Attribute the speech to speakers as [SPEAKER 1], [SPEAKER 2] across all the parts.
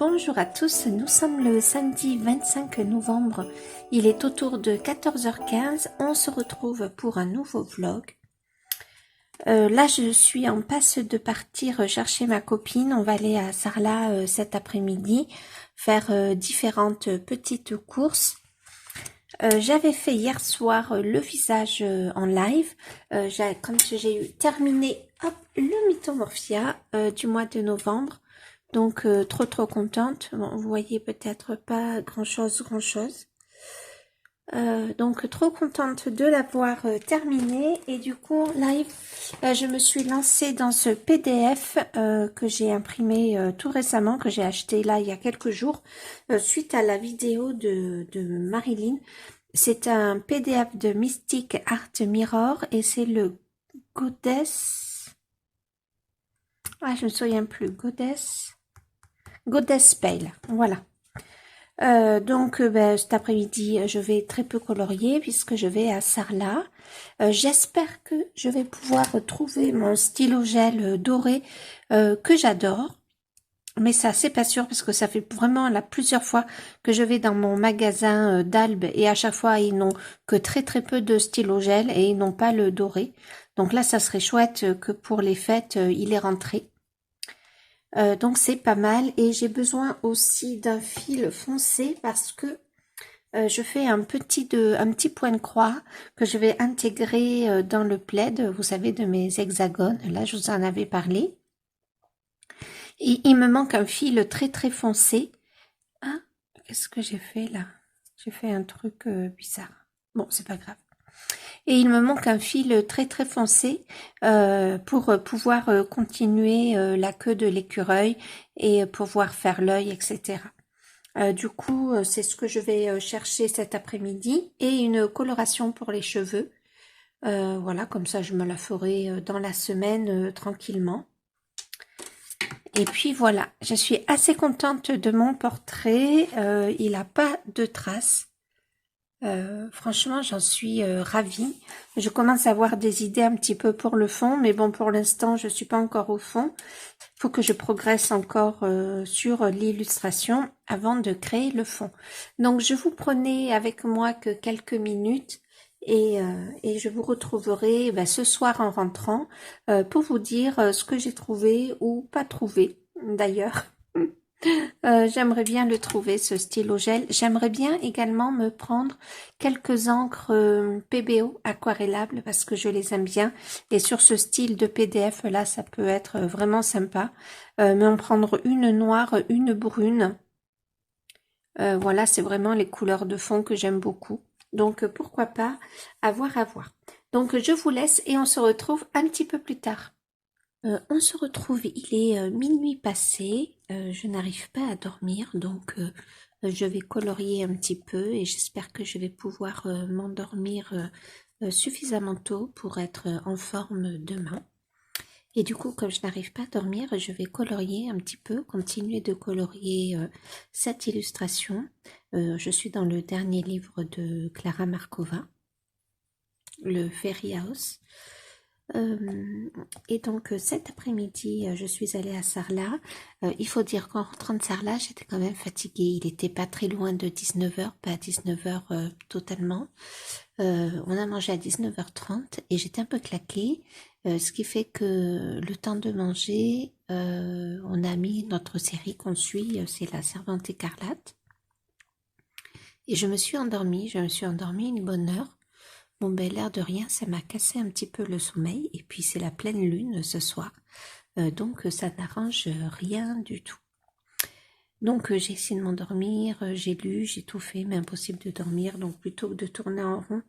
[SPEAKER 1] Bonjour à tous, nous sommes le samedi 25 novembre, il est autour de 14h15, on se retrouve pour un nouveau vlog. Là je suis en passe de partir chercher ma copine, on va aller à Sarlat cet après-midi, faire différentes petites courses. J'avais fait hier soir le visage en live, quand j'ai terminé le Mythomorphia du mois de novembre. Donc trop contente. Bon, vous voyez peut-être pas grand chose. Donc trop contente de l'avoir terminé. Et du coup live, je me suis lancée dans ce PDF que j'ai imprimé tout récemment, que j'ai acheté là il y a quelques jours, suite à la vidéo de Marilyn. C'est un PDF de Mystic Art Mirror et c'est le Goddess. Ah, je me souviens plus. Goddess Pale, voilà. Donc cet après-midi, je vais très peu colorier puisque je vais à Sarlat. J'espère que je vais pouvoir trouver mon stylo gel doré que j'adore. Mais ça, c'est pas sûr parce que ça fait vraiment là plusieurs fois que je vais dans mon magasin d'Albe et à chaque fois ils n'ont que très peu de stylo gel et ils n'ont pas le doré. Donc là, ça serait chouette que pour les fêtes, il est rentré. Donc c'est pas mal et j'ai besoin aussi d'un fil foncé parce que je fais un petit point de croix que je vais intégrer dans le plaid, vous savez, de mes hexagones. Là, je vous en avais parlé. Et il me manque un fil très foncé. Ah, qu'est-ce que j'ai fait là? J'ai fait un truc bizarre. Bon, c'est pas grave. Et il me manque un fil très foncé pour pouvoir continuer la queue de l'écureuil et pouvoir faire l'œil, etc. Du coup, c'est ce que je vais chercher cet après-midi et une coloration pour les cheveux. Voilà, comme ça je me la ferai dans la semaine tranquillement. Et puis voilà, je suis assez contente de mon portrait. Il n'a pas de traces. Franchement, j'en suis ravie. Je commence à avoir des idées un petit peu pour le fond, mais bon, pour l'instant, je suis pas encore au fond. Il faut que je progresse encore sur l'illustration avant de créer le fond. Donc, je vous prenais avec moi que quelques minutes et je vous retrouverai ce soir en rentrant pour vous dire ce que j'ai trouvé ou pas trouvé d'ailleurs. J'aimerais bien le trouver, ce stylo gel. J'aimerais bien également me prendre quelques encres PBO aquarellables parce que je les aime bien. Et sur ce style de PDF, là, ça peut être vraiment sympa. Mais en prendre une noire, une brune. Voilà, c'est vraiment les couleurs de fond que j'aime beaucoup. Donc, pourquoi pas, à voir. Donc, je vous laisse et on se retrouve un petit peu plus tard. On se retrouve, il est minuit passé, je n'arrive pas à dormir, donc je vais colorier un petit peu et j'espère que je vais pouvoir m'endormir suffisamment tôt pour être en forme demain. Et du coup, comme je n'arrive pas à dormir, je vais colorier un petit peu, continuer de colorier cette illustration. Je suis dans le dernier livre de Clara Markova, le Fairy House. Et donc cet après-midi, je suis allée à Sarlat. Il faut dire qu'en rentrant de Sarlat, j'étais quand même fatiguée. Il n'était pas très loin de 19h, pas à 19h totalement. On a mangé à 19h30 et j'étais un peu claquée, ce qui fait que le temps de manger, on a mis notre série qu'on suit, c'est La Servante écarlate. Et je me suis endormie une bonne heure. Bon, ben, l'air de rien, ça m'a cassé un petit peu le sommeil. Et puis, c'est la pleine lune ce soir. Donc, ça n'arrange rien du tout. Donc, j'ai essayé de m'endormir, j'ai lu, j'ai tout fait, mais impossible de dormir. Donc, plutôt que de tourner en rond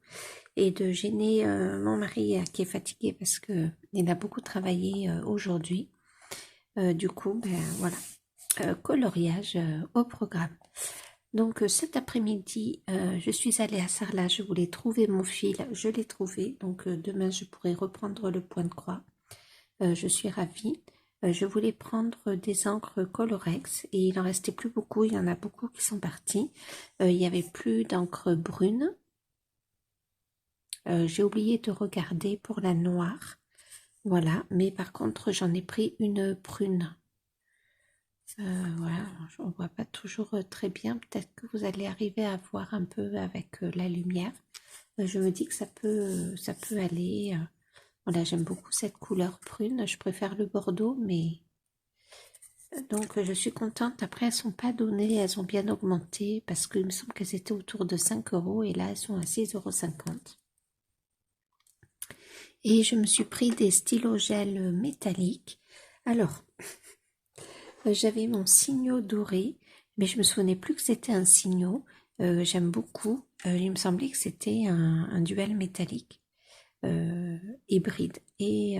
[SPEAKER 1] et de gêner mon mari qui est fatigué parce que il a beaucoup travaillé aujourd'hui. Du coup, ben, voilà, coloriage au programme. Donc cet après-midi, je suis allée à Sarlat, je voulais trouver mon fil, je l'ai trouvé, donc demain je pourrai reprendre le point de croix. Je suis ravie. Je voulais prendre des encres Colorex et il en restait plus beaucoup, il y en a beaucoup qui sont partis. Il n'y avait plus d'encre brune. J'ai oublié de regarder pour la noire. Voilà, mais par contre j'en ai pris une brune. Voilà, on voit pas toujours très bien. Peut-être que vous allez arriver à voir un peu avec la lumière. Je me dis que ça peut aller. Voilà, j'aime beaucoup cette couleur prune. Je préfère le bordeaux, mais donc je suis contente. Après, elles sont pas données, elles ont bien augmenté parce qu'il me semble qu'elles étaient autour de 5 euros et là, elles sont à 6,50 €. Et je me suis pris des stylos gel métalliques. Alors, j'avais mon Signo doré, mais je me souvenais plus que c'était un Signo. J'aime beaucoup. Il me semblait que c'était un duel métallique hybride. Et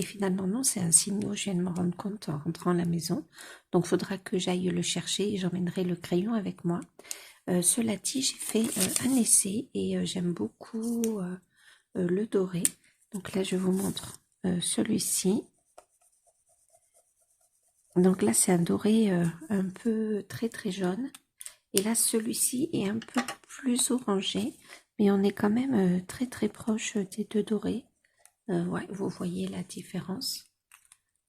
[SPEAKER 1] finalement, non, c'est un Signo. Je viens de me rendre compte en rentrant à la maison. Donc, il faudra que j'aille le chercher et j'emmènerai le crayon avec moi. Cela dit, j'ai fait un essai et j'aime beaucoup le doré. Donc là, je vous montre celui-ci. Donc là, c'est un doré un peu très très jaune. Et là, celui-ci est un peu plus orangé. Mais on est quand même très très proche des deux dorés. Ouais, vous voyez la différence.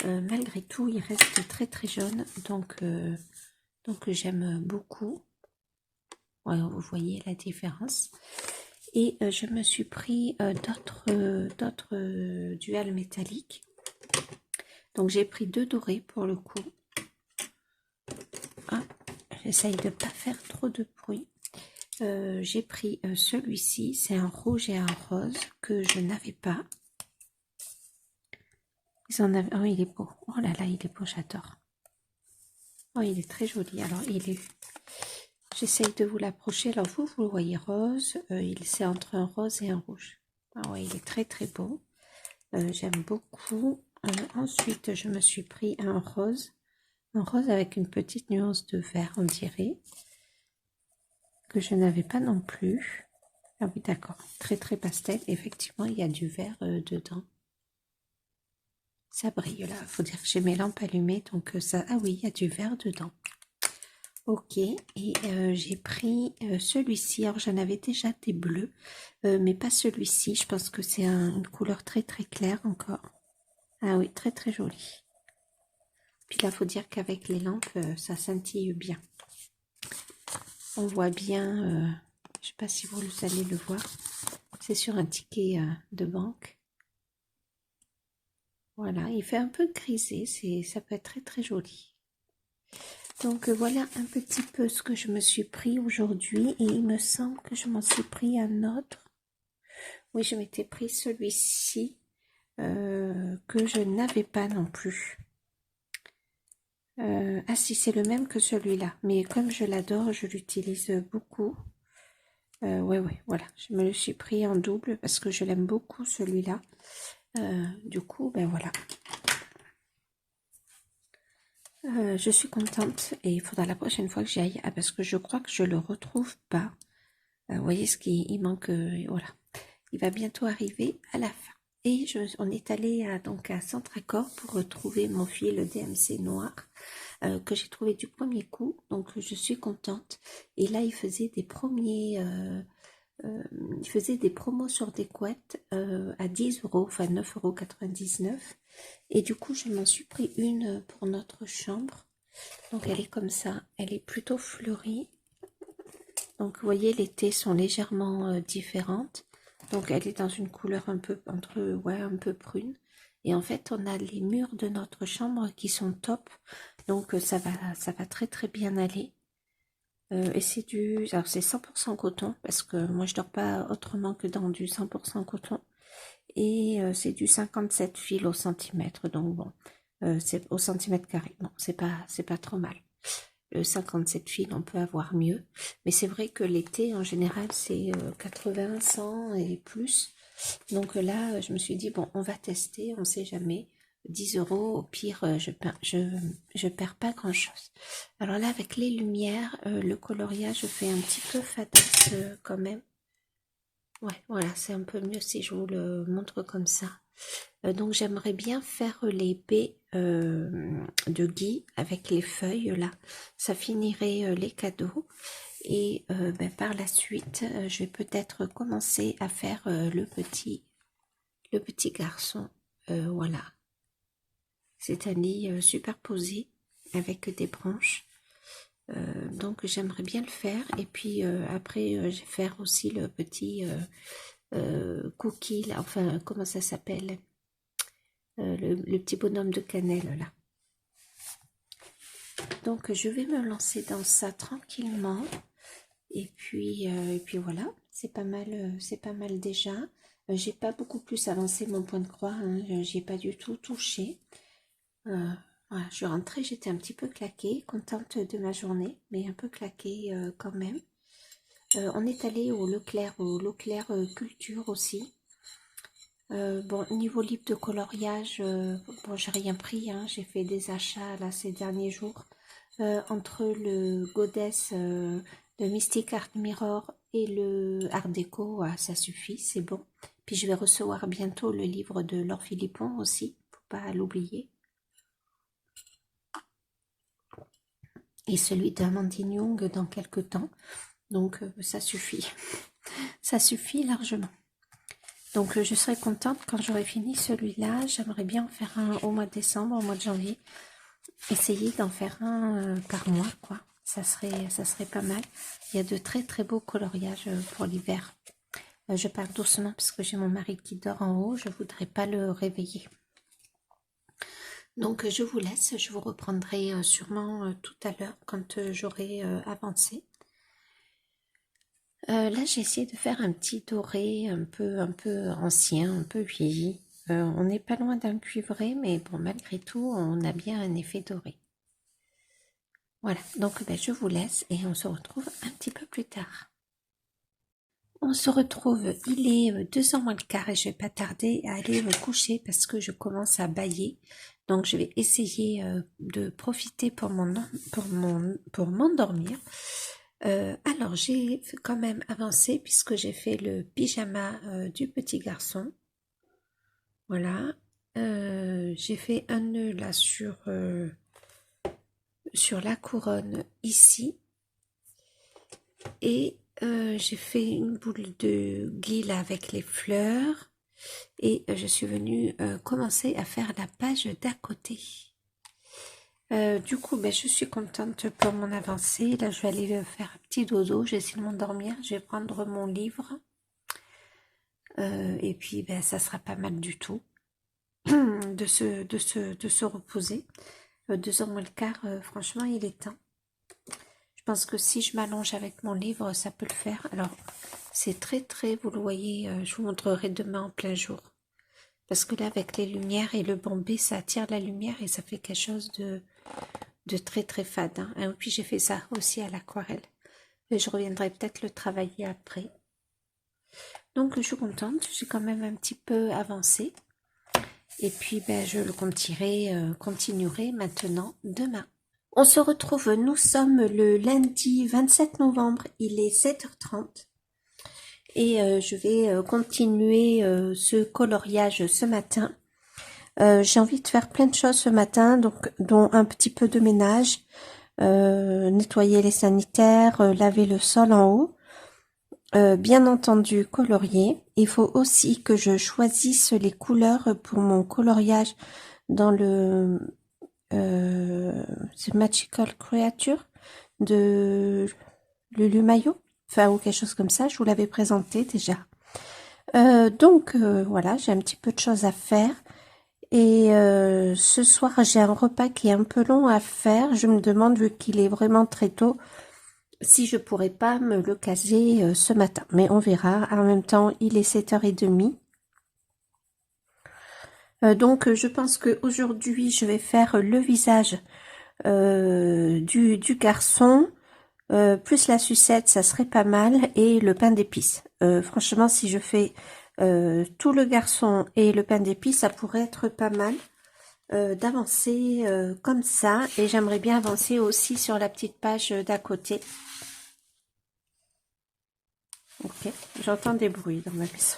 [SPEAKER 1] Malgré tout, il reste très très jaune. Donc j'aime beaucoup. Ouais, vous voyez la différence. Et je me suis pris d'autres duals métalliques. Donc j'ai pris deux dorés pour le coup. Ah, j'essaye de ne pas faire trop de bruit. J'ai pris celui-ci, c'est un rouge et un rose que je n'avais pas. Ils en avaient... Oh, il est beau. Oh là là, il est beau, j'adore. Oh, il est très joli. Alors, il est... J'essaye de vous l'approcher. Alors, vous le voyez rose. C'est entre un rose et un rouge. Ah ouais, il est très très beau. J'aime beaucoup. Ensuite, je me suis pris un rose. Un rose avec une petite nuance de vert, on dirait. Que je n'avais pas non plus. Ah oui, d'accord. Très très pastel. Effectivement, il y a du vert dedans. Ça brille là. Faut dire que j'ai mes lampes allumées, donc ça. Ah oui, il y a du vert dedans. Ok. Et j'ai pris celui-ci. Alors j'en avais déjà des bleus, mais pas celui-ci. Je pense que c'est une couleur très très claire encore. Ah oui, très très joli. Puis là, faut dire qu'avec les lampes, ça scintille bien. On voit bien. Je sais pas si vous allez le voir. C'est sur un ticket de banque. Voilà, il fait un peu grisé, ça peut être très très joli. Donc voilà un petit peu ce que je me suis pris aujourd'hui et il me semble que je m'en suis pris un autre. Oui, je m'étais pris celui-ci que je n'avais pas non plus. Ah si, c'est le même que celui-là, mais comme je l'adore, je l'utilise beaucoup. Ouais, voilà, je me le suis pris en double parce que je l'aime beaucoup celui-là. Du coup, ben voilà. Je suis contente et il faudra la prochaine fois que j'y aille. Ah, parce que je crois que je le retrouve pas. Vous voyez ce qu'il manque. Voilà. Il va bientôt arriver à la fin. Et on est allé donc à Centracor pour retrouver mon fil DMC noir que j'ai trouvé du premier coup. Donc je suis contente. Et là, il faisait des il faisait des promos sur des couettes à 10 euros, enfin 9,99 €. Et du coup, je m'en suis pris une pour notre chambre. Donc elle est comme ça, elle est plutôt fleurie. Donc vous voyez, les thés sont légèrement différentes. Donc elle est dans une couleur un peu un peu prune. Et en fait, on a les murs de notre chambre qui sont top. Donc ça va très très bien aller. Et alors c'est 100% coton parce que moi je dors pas autrement que dans du 100% coton. Et c'est du 57 fils au centimètre. Donc bon, c'est au centimètre carré. Bon, c'est pas trop mal. 57 fils, on peut avoir mieux. Mais c'est vrai que l'été, en général, c'est 80, 100 et plus. Donc là, je me suis dit, bon, on va tester, on sait jamais. 10 euros, au pire, je perds pas grand-chose. Alors là, avec les lumières, le coloriage fait un petit peu fadasse quand même. Ouais, voilà, c'est un peu mieux si je vous le montre comme ça. Donc j'aimerais bien faire les baies de gui avec les feuilles là. Ça finirait les cadeaux. Et par la suite, je vais peut-être commencer à faire le petit garçon. Voilà. C'est un lit superposé. avec des branches. Donc j'aimerais bien le faire. Et puis après, je vais faire aussi le petit cookie, là, enfin, comment ça s'appelle, le petit bonhomme de cannelle, là. Donc je vais me lancer dans ça tranquillement. Et puis voilà, c'est pas mal déjà. J'ai pas beaucoup plus avancé mon point de croix, hein, j'y ai pas du tout touché. Voilà, je suis rentrée, j'étais un petit peu claquée, contente de ma journée, mais un peu claquée quand même. On est allé au Leclerc Culture aussi. Bon, niveau livre de coloriage, bon, j'ai rien pris, hein, j'ai fait des achats là ces derniers jours. Entre le Goddess de Mystic Art Mirror et le Art Déco, ça suffit, c'est bon. Puis je vais recevoir bientôt le livre de Laure Philippon aussi, faut pas l'oublier. Et celui d'Amandine Young dans quelques temps. Donc ça suffit. Ça suffit largement. Donc je serai contente quand j'aurai fini celui-là. J'aimerais bien en faire un au mois de décembre, au mois de janvier. Essayer d'en faire un par mois, quoi. Ça serait pas mal. Il y a de très très beaux coloriages pour l'hiver. Je parle doucement parce que j'ai mon mari qui dort en haut. Je voudrais pas le réveiller. Donc je vous laisse. Je vous reprendrai sûrement tout à l'heure quand j'aurai avancé. Là, j'ai essayé de faire un petit doré un peu ancien, un peu vieilli. On n'est pas loin d'un cuivré, mais bon, malgré tout, on a bien un effet doré. Voilà, donc ben, je vous laisse et on se retrouve un petit peu plus tard. On se retrouve, il est 2h moins le quart et je vais pas tarder à aller me coucher parce que je commence à bâiller. Donc je vais essayer de profiter pour m'endormir. Alors j'ai quand même avancé puisque j'ai fait le pyjama du petit garçon. Voilà. J'ai fait un nœud là sur la couronne ici. Et j'ai fait une boule de guille avec les fleurs. Et je suis venue commencer à faire la page d'à côté. Du coup, ben, je suis contente pour mon avancée. Là, je vais aller faire un petit dodo. Je vais essayer de m'endormir. Je vais prendre mon livre. Et puis, ben, ça sera pas mal du tout de se reposer. 2h moins le quart, franchement, il est temps. Je pense que si je m'allonge avec mon livre, ça peut le faire. Alors, c'est très, très, vous le voyez, je vous montrerai demain en plein jour. Parce que là, avec les lumières et le bombé, ça attire la lumière et ça fait quelque chose de très, très fade. Hein. Et puis, j'ai fait ça aussi à l'aquarelle. Et je reviendrai peut-être le travailler après. Donc, je suis contente. J'ai quand même un petit peu avancé. Et puis, ben, je le continuerai maintenant demain. On se retrouve, nous sommes le lundi 27 novembre, il est 7h30 et je vais continuer ce coloriage ce matin. J'ai envie de faire plein de choses ce matin, donc dont un petit peu de ménage, nettoyer les sanitaires, laver le sol en haut, bien entendu colorier. Il faut aussi que je choisisse les couleurs pour mon coloriage dans le The Magical Creature de Lulu Mayo, enfin ou quelque chose comme ça, je vous l'avais présenté déjà. Donc voilà, j'ai un petit peu de choses à faire et ce soir j'ai un repas qui est un peu long à faire. Je me demande, vu qu'il est vraiment très tôt, si je pourrais pas me le caser ce matin, mais on verra. En même temps, il est 7h30. Donc je pense que aujourd'hui je vais faire le visage du garçon, plus la sucette, ça serait pas mal, et le pain d'épices. Franchement, si je fais tout le garçon et le pain d'épices, ça pourrait être pas mal d'avancer comme ça. Et j'aimerais bien avancer aussi sur la petite page d'à côté. Ok, j'entends des bruits dans ma maison.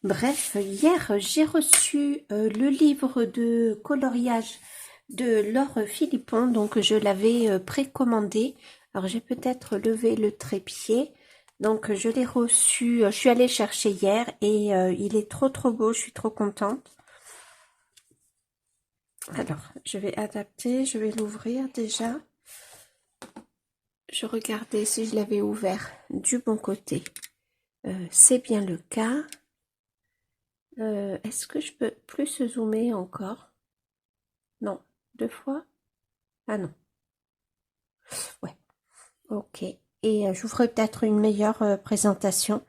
[SPEAKER 1] Bref, hier, j'ai reçu le livre de coloriage de Laure Philippon, donc je l'avais précommandé. Alors, j'ai peut-être levé le trépied. Donc, je l'ai reçu, je suis allée chercher hier et il est trop beau, je suis trop contente. Alors, je vais adapter, je vais l'ouvrir déjà. Je regardais si je l'avais ouvert du bon côté. C'est bien le cas. Est-ce que je peux plus zoomer encore? Non, 2 fois? Ah non. Ouais, ok. Et j'ouvre peut-être une meilleure présentation.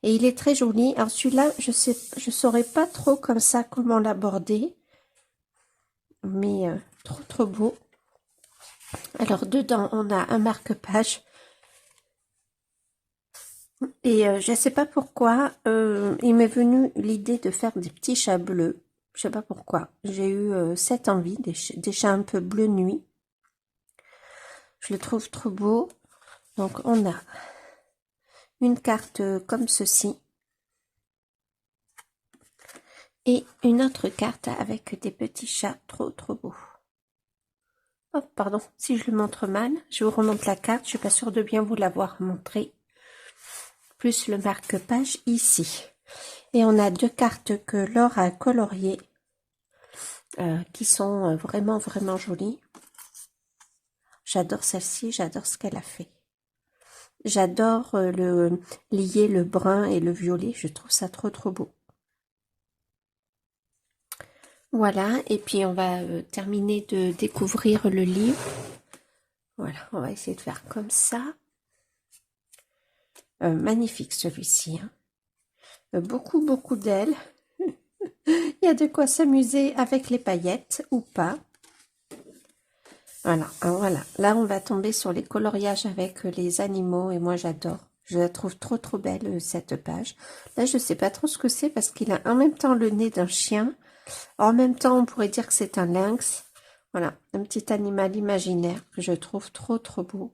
[SPEAKER 1] Et il est très joli. Alors celui-là, je saurais pas trop comme ça comment l'aborder. Mais trop beau. Alors dedans, on a un marque-page. Et je ne sais pas pourquoi, il m'est venu l'idée de faire des petits chats bleus. Je sais pas pourquoi. J'ai eu cette envie, des chats un peu bleu nuit. Je le trouve trop beau. Donc on a une carte comme ceci. Et une autre carte avec des petits chats trop beaux. Oh, pardon, si je le montre mal, je vous remonte la carte. Je suis pas sûre de bien vous l'avoir montré. Plus le marque-page ici. Et on a 2 cartes que Laure a coloriées. Qui sont vraiment jolies. J'adore celle-ci, j'adore ce qu'elle a fait. J'adore lier le brun et le violet, je trouve ça trop beau. Voilà, et puis on va terminer de découvrir le livre. Voilà, on va essayer de faire comme ça. Magnifique celui-ci. Hein. Beaucoup d'ailes. Il y a de quoi s'amuser avec les paillettes ou pas. Voilà, voilà. Là, on va tomber sur les coloriages avec les animaux et moi, j'adore. Je la trouve trop belle, cette page. Là, je sais pas trop ce que c'est parce qu'il a en même temps le nez d'un chien. En même temps, on pourrait dire que c'est un lynx. Voilà, un petit animal imaginaire que je trouve trop beau.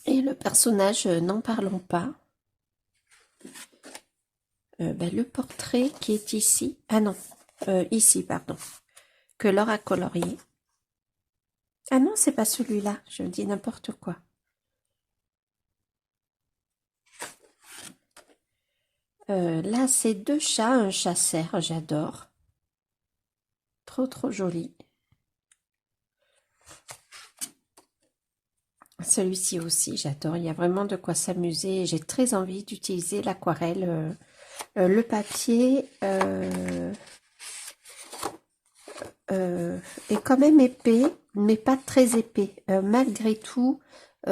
[SPEAKER 1] Et le personnage, n'en parlons pas. Le portrait qui est ici. Ah non, ici, pardon. Que Laure a colorié. Ah non, c'est pas celui-là. Je dis n'importe quoi. Là, c'est 2 chats, un chat cerf, j'adore. Trop joli. Celui-ci aussi, j'adore. Il y a vraiment de quoi s'amuser. J'ai très envie d'utiliser l'aquarelle. Le papier est quand même épais, mais pas très épais. Malgré tout,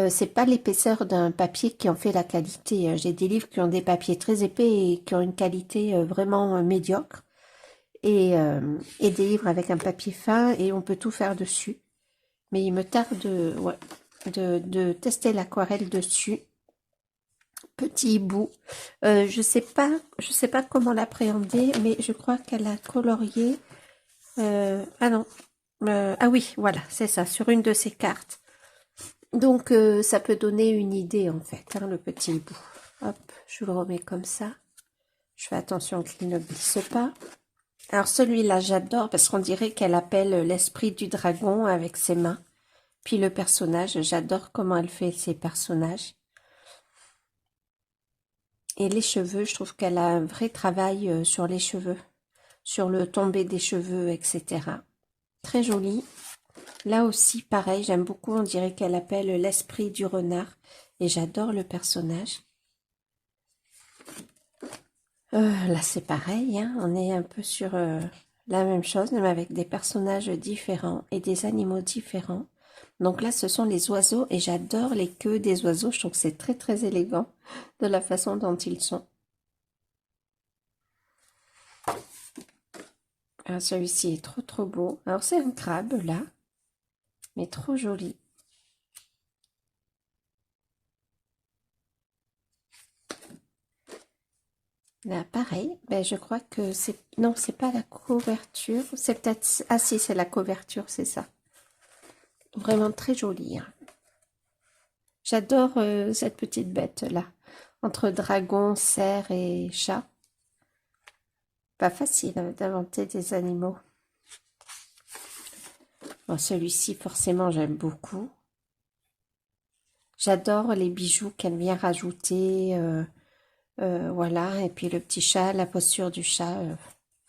[SPEAKER 1] c'est pas l'épaisseur d'un papier qui en fait la qualité. J'ai des livres qui ont des papiers très épais et qui ont une qualité vraiment médiocre. Et des livres avec un papier fin et on peut tout faire dessus. Mais il me tarde de tester l'aquarelle dessus. Petit bout. Je sais pas comment l'appréhender, mais je crois qu'elle a colorié. Ah non. Ah oui, voilà, c'est ça, sur une de ces cartes. Donc ça peut donner une idée en fait, hein, le petit bout. Hop, je le remets comme ça. Je fais attention qu'il ne glisse pas. Alors celui-là, j'adore parce qu'on dirait qu'elle appelle l'esprit du dragon avec ses mains. Puis le personnage, j'adore comment elle fait ses personnages. Et les cheveux, je trouve qu'elle a un vrai travail sur les cheveux, sur le tombé des cheveux, etc. Très joli. Là aussi, pareil, j'aime beaucoup, on dirait qu'elle appelle l'esprit du renard. Et j'adore le personnage. Là, c'est pareil, hein, on est un peu sur la même chose, mais avec des personnages différents et des animaux différents. Donc là, ce sont les oiseaux et j'adore les queues des oiseaux. Je trouve que c'est très élégant de la façon dont ils sont. Alors celui-ci est trop beau. Alors c'est un crabe là, mais trop joli. Là, pareil, ben, je crois que c'est... Non, c'est pas la couverture. C'est peut-être... Ah si, c'est la couverture, c'est ça. Vraiment très joli. Hein. J'adore cette petite bête-là. Entre dragon, cerf et chat. Pas facile d'inventer des animaux. Bon, celui-ci, forcément, j'aime beaucoup. J'adore les bijoux qu'elle vient rajouter. Voilà, et puis le petit chat, la posture du chat.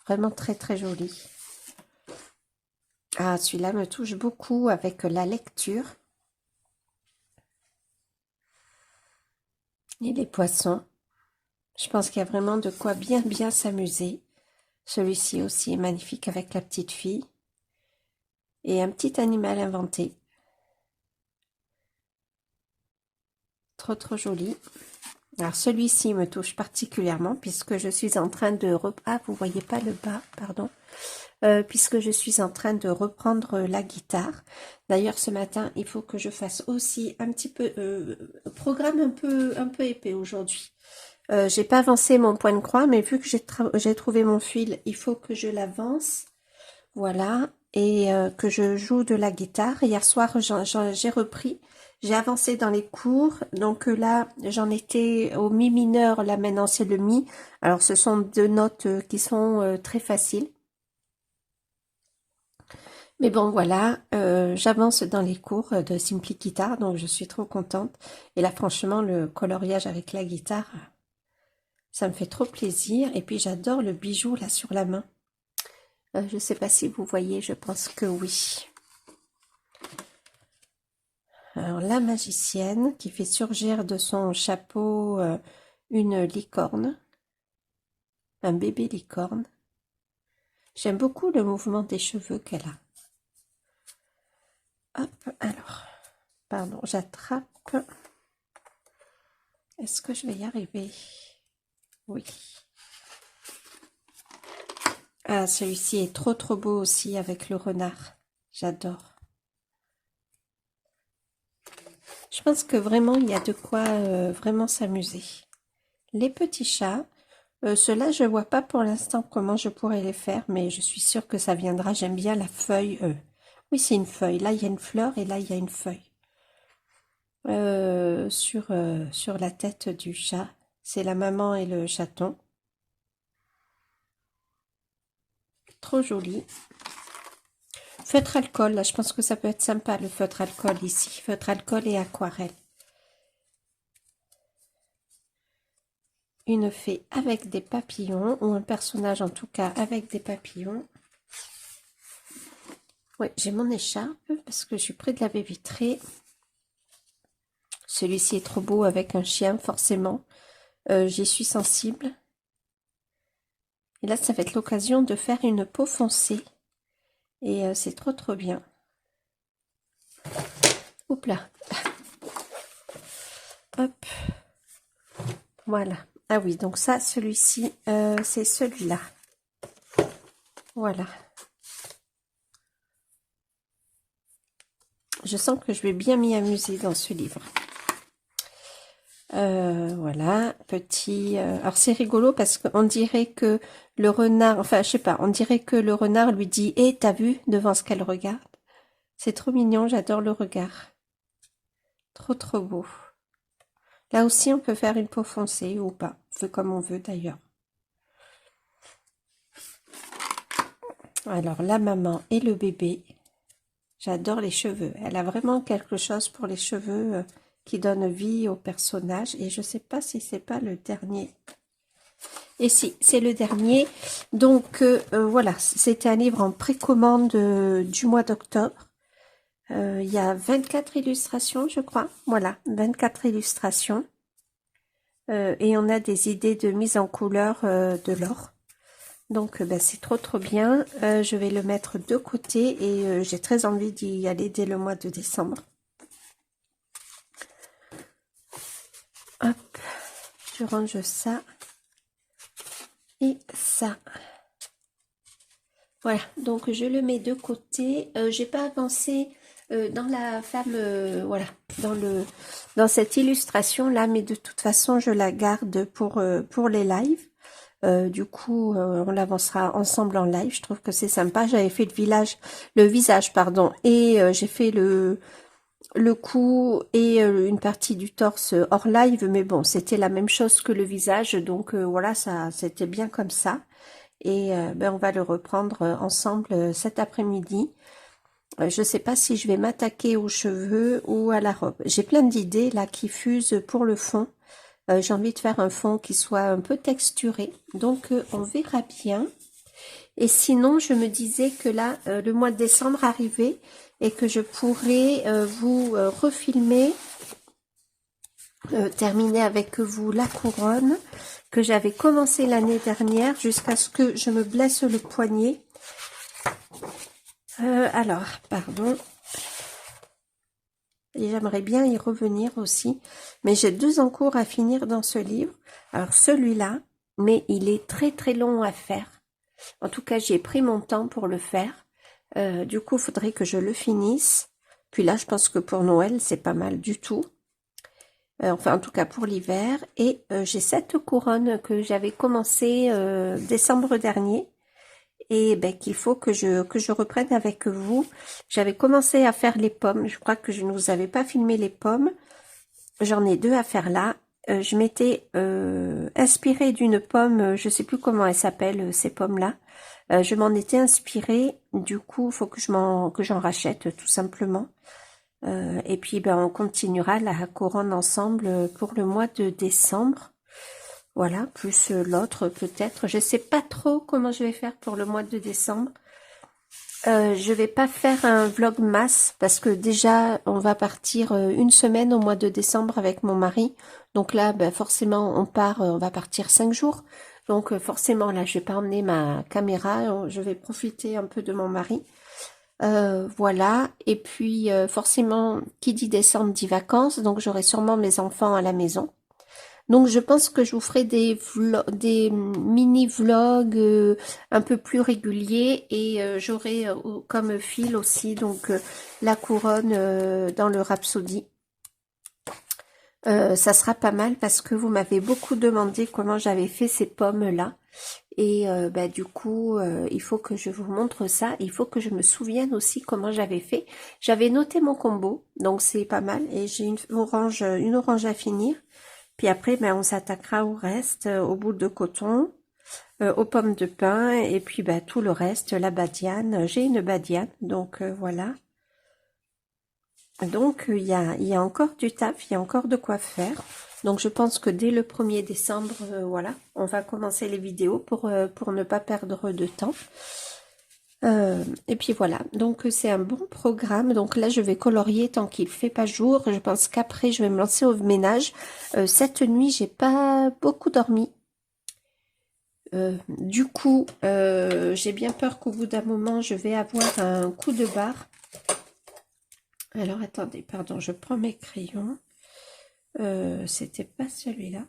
[SPEAKER 1] Vraiment très joli. Ah, celui-là me touche beaucoup avec la lecture et les poissons. Je pense qu'il y a vraiment de quoi bien s'amuser. Celui-ci aussi est magnifique avec la petite fille. Et un petit animal inventé. Trop joli. Alors celui-ci me touche particulièrement puisque je suis en train de... Ah, vous voyez pas le bas, pardon. Puisque je suis en train de reprendre la guitare. D'ailleurs, ce matin, il faut que je fasse aussi un petit peu... programme un peu épais aujourd'hui. J'ai pas avancé mon point de croix, mais vu que j'ai trouvé mon fil, il faut que je l'avance. Voilà. Et que je joue de la guitare. Hier soir, j'ai repris. J'ai avancé dans les cours. Donc là, j'en étais au mi mineur. Là, maintenant, c'est le mi. Alors, ce sont deux notes qui sont très faciles. Mais bon, voilà, j'avance dans les cours de Simply Guitar, donc je suis trop contente. Et là, franchement, le coloriage avec la guitare, ça me fait trop plaisir. Et puis, j'adore le bijou là sur la main. Je ne sais pas si vous voyez, je pense que oui. Alors, la magicienne qui fait surgir de son chapeau une licorne, un bébé licorne. J'aime beaucoup le mouvement des cheveux qu'elle a. Hop, alors, pardon, j'attrape. Est-ce que je vais y arriver? Oui. Ah, celui-ci est trop beau aussi avec le renard. J'adore. Je pense que vraiment, il y a de quoi vraiment s'amuser. Les petits chats, ceux-là, je ne vois pas pour l'instant comment je pourrais les faire, mais je suis sûre que ça viendra. J'aime bien la feuille. Oui, c'est une feuille. Là, il y a une fleur et là, il y a une feuille. Sur la tête du chat. C'est la maman et le chaton. Trop joli. Feutre alcool, là, je pense que ça peut être sympa, le feutre alcool ici. Feutre alcool et aquarelle. Une fée avec des papillons, ou un personnage en tout cas avec des papillons. Oui, j'ai mon écharpe parce que je suis près de la baie vitrée. Celui-ci est trop beau avec un chien, forcément. J'y suis sensible. Et là, ça va être l'occasion de faire une peau foncée. Et c'est trop bien. Oups là. Hop. Voilà. Ah oui, donc ça, celui-ci, c'est celui-là. Voilà. Je sens que je vais bien m'y amuser dans ce livre. Voilà, petit... alors c'est rigolo parce qu'on dirait que le renard... Enfin, je sais pas, on dirait que le renard lui dit « Eh, t'as vu ?» devant ce qu'elle regarde. C'est trop mignon, j'adore le regard. Trop beau. Là aussi, on peut faire une peau foncée ou pas. On fait comme on veut d'ailleurs. Alors, la maman et le bébé. J'adore les cheveux. Elle a vraiment quelque chose pour les cheveux qui donne vie au personnage. Et je sais pas si c'est pas le dernier. Et si, c'est le dernier. Donc, voilà, c'était un livre en précommande du mois d'octobre. Il y a 24 illustrations, je crois. Voilà, 24 illustrations. Et on a des idées de mise en couleur de l'or. Donc, ben, c'est trop bien. Je vais le mettre de côté et j'ai très envie d'y aller dès le mois de décembre. Hop, je range ça et ça. Voilà, donc je le mets de côté. J'ai pas avancé dans la femme, voilà, dans cette illustration là, mais de toute façon, je la garde pour les lives. Du coup, on l'avancera ensemble en live. Je trouve que c'est sympa. J'avais fait le visage, pardon, et j'ai fait le cou et une partie du torse hors live, mais bon, c'était la même chose que le visage, donc voilà, ça, c'était bien comme ça. Et ben, on va le reprendre ensemble cet après-midi. Je sais pas si je vais m'attaquer aux cheveux ou à la robe. J'ai plein d'idées là qui fusent pour le fond. J'ai envie de faire un fond qui soit un peu texturé, donc on verra bien. Et sinon, je me disais que là, le mois de décembre arrivait et que je pourrais vous refilmer, terminer avec vous la couronne que j'avais commencé l'année dernière jusqu'à ce que je me blesse le poignet. Alors, pardon. Et j'aimerais bien y revenir aussi. Mais j'ai 2 en cours à finir dans ce livre. Alors, celui-là, mais il est très très long à faire. En tout cas, j'ai pris mon temps pour le faire. Du coup, il faudrait que je le finisse. Puis là, je pense que pour Noël, c'est pas mal du tout. Enfin, en tout cas pour l'hiver. Et j'ai cette couronne que j'avais commencé décembre dernier. Et ben, qu'il faut que je reprenne avec vous. J'avais commencé à faire les pommes. Je crois que je ne vous avais pas filmé les pommes. J'en ai 2 à faire là. Je m'étais inspirée d'une pomme, je sais plus comment elle s'appelle, ces pommes-là. Je m'en étais inspirée. Du coup, il faut que j'en rachète tout simplement. Et puis, ben, on continuera la couronne ensemble pour le mois de décembre. Voilà, plus l'autre peut-être. Je sais pas trop comment je vais faire pour le mois de décembre. Je vais pas faire un vlog masse parce que déjà on va partir une semaine au mois de décembre avec mon mari. Donc là, ben, forcément on va partir 5 jours. Donc forcément là, je vais pas emmener ma caméra. Je vais profiter un peu de mon mari. Voilà. Et puis forcément, qui dit décembre dit vacances. Donc j'aurai sûrement mes enfants à la maison. Donc je pense que je vous ferai des mini-vlogs un peu plus réguliers et j'aurai comme fil aussi donc la couronne dans le Rhapsody. Ça sera pas mal parce que vous m'avez beaucoup demandé comment j'avais fait ces pommes-là. Et bah, du coup, il faut que je vous montre ça. Il faut que je me souvienne aussi comment j'avais fait. J'avais noté mon combo, donc c'est pas mal. Et j'ai une orange à finir. Puis après, ben, on s'attaquera au reste, aux boules de coton, aux pommes de pin, et puis ben, tout le reste, la badiane. J'ai une badiane, donc voilà. Donc il y a encore du taf, il y a encore de quoi faire. Donc je pense que dès le 1er décembre, voilà, on va commencer les vidéos pour ne pas perdre de temps. Et puis voilà, donc c'est un bon programme. Donc là, je vais colorier tant qu'il fait pas jour. Je pense qu'après, je vais me lancer au ménage. Cette nuit, j'ai pas beaucoup dormi. Du coup, j'ai bien peur qu'au bout d'un moment, je vais avoir un coup de barre. Alors, attendez, pardon, je prends mes crayons. C'était pas celui-là.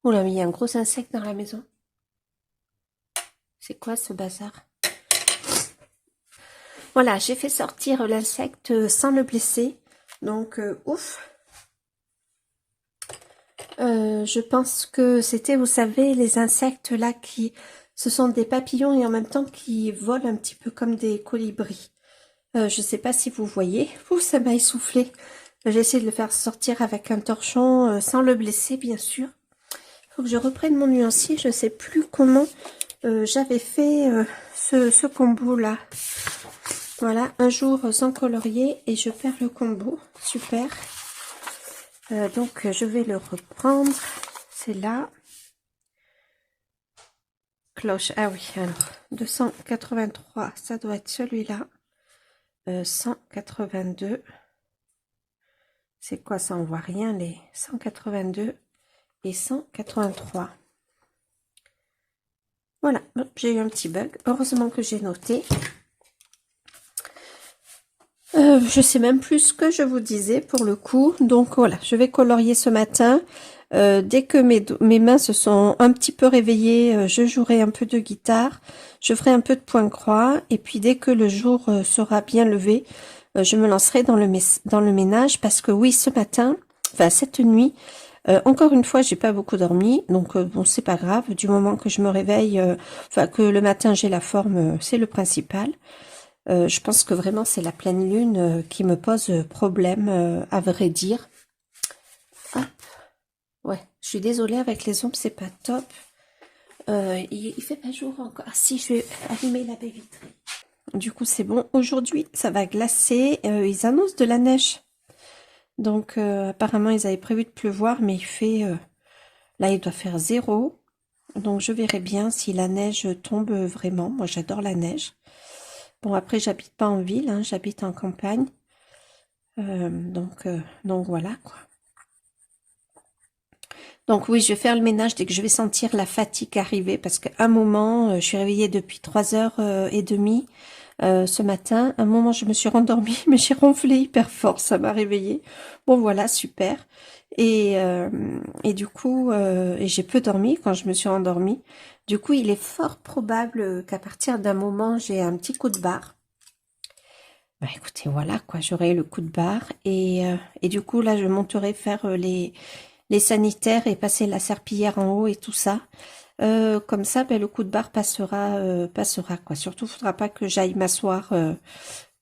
[SPEAKER 1] Oula, mais il y a un gros insecte dans la maison. C'est quoi ce bazar? Voilà, j'ai fait sortir l'insecte sans le blesser. Donc, ouf. Je pense que c'était, vous savez, les insectes là ce sont des papillons et en même temps qui volent un petit peu comme des colibris. Je sais pas si vous voyez. Ouh, ça m'a essoufflé. J'ai essayé de le faire sortir avec un torchon sans le blesser, bien sûr. Faut que je reprenne mon nuancier. Je sais plus comment j'avais fait ce combo là. Voilà, un jour sans colorier et je perds le combo. Super. Donc je vais le reprendre. C'est là. Cloche. Ah oui, alors 283, ça doit être celui-là. 182. C'est quoi ça? On voit rien les 182 et 183. Voilà, j'ai eu un petit bug. Heureusement que j'ai noté. Je sais même plus ce que je vous disais pour le coup. Donc voilà, je vais colorier ce matin. Dès que mes mains se sont un petit peu réveillées, je jouerai un peu de guitare. Je ferai un peu de point-croix. Et puis dès que le jour sera bien levé, je me lancerai dans le ménage. Parce que oui, ce matin, enfin cette nuit, encore une fois, j'ai pas beaucoup dormi. Donc bon, c'est pas grave. Du moment que je me réveille, enfin que le matin j'ai la forme, c'est le principal. Je pense que vraiment c'est la pleine lune qui me pose problème, à vrai dire. Hop. Ouais, je suis désolée avec les ombres, c'est pas top. Il fait pas jour encore. Ah si, je vais allumer la baie vitrée. Du coup, c'est bon. Aujourd'hui, ça va glacer. Ils annoncent de la neige. Donc, apparemment, ils avaient prévu de pleuvoir, mais il fait... là, il doit faire 0. Donc je verrai bien si la neige tombe vraiment. Moi j'adore la neige. Bon après j'habite pas en ville, hein, j'habite en campagne. Donc voilà quoi. Donc oui, je vais faire le ménage dès que je vais sentir la fatigue arriver parce qu'à un moment, je suis réveillée depuis 3h30 ce matin. À un moment, je me suis rendormie, mais j'ai ronflé hyper fort, ça m'a réveillée. Bon voilà, super. Et du coup, et j'ai peu dormi quand je me suis endormie. Du coup, il est fort probable qu'à partir d'un moment, j'ai un petit coup de barre. Bah écoutez, voilà quoi, j'aurai le coup de barre et du coup là, je monterai faire les sanitaires et passer la serpillière en haut et tout ça. Comme ça, ben, le coup de barre passera quoi. Surtout, faudra pas que j'aille m'asseoir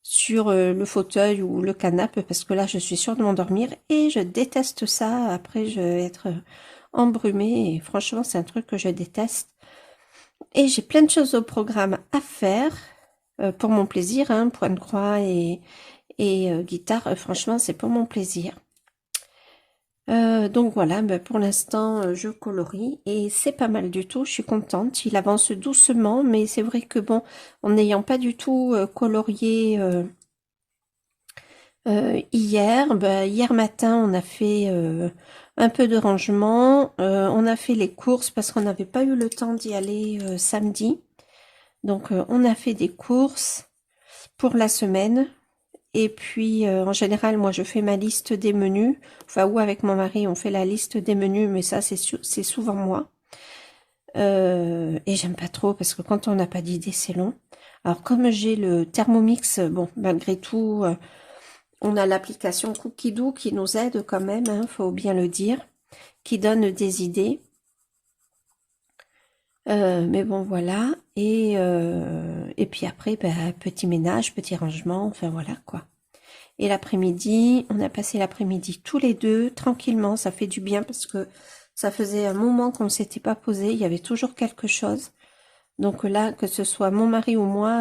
[SPEAKER 1] sur le fauteuil ou le canapé parce que là, je suis sûre de m'endormir et je déteste ça. Après, je vais être embrumée et franchement, c'est un truc que je déteste. Et j'ai plein de choses au programme à faire pour mon plaisir, hein, point de croix et guitare. Franchement, c'est pour mon plaisir. Donc voilà, ben pour l'instant, je colorie et c'est pas mal du tout. Je suis contente. Il avance doucement, mais c'est vrai que bon, en n'ayant pas du tout colorié hier, ben, hier matin, on a fait un peu de rangement. On a fait les courses parce qu'on n'avait pas eu le temps d'y aller samedi. Donc on a fait des courses pour la semaine. Et puis, en général, moi, je fais ma liste des menus. Enfin, ou avec mon mari, on fait la liste des menus, mais ça, c'est souvent moi. Et j'aime pas trop parce que quand on n'a pas d'idée, c'est long. Alors, comme j'ai le Thermomix, bon, malgré tout, on a l'application Cookidoo qui nous aide quand même, hein, faut bien le dire, qui donne des idées. Mais bon, voilà. Et puis après, ben, petit ménage, petit rangement, enfin voilà, quoi. Et l'après-midi, on a passé l'après-midi tous les deux, tranquillement, ça fait du bien parce que ça faisait un moment qu'on ne s'était pas posé, il y avait toujours quelque chose. Donc là, que ce soit mon mari ou moi,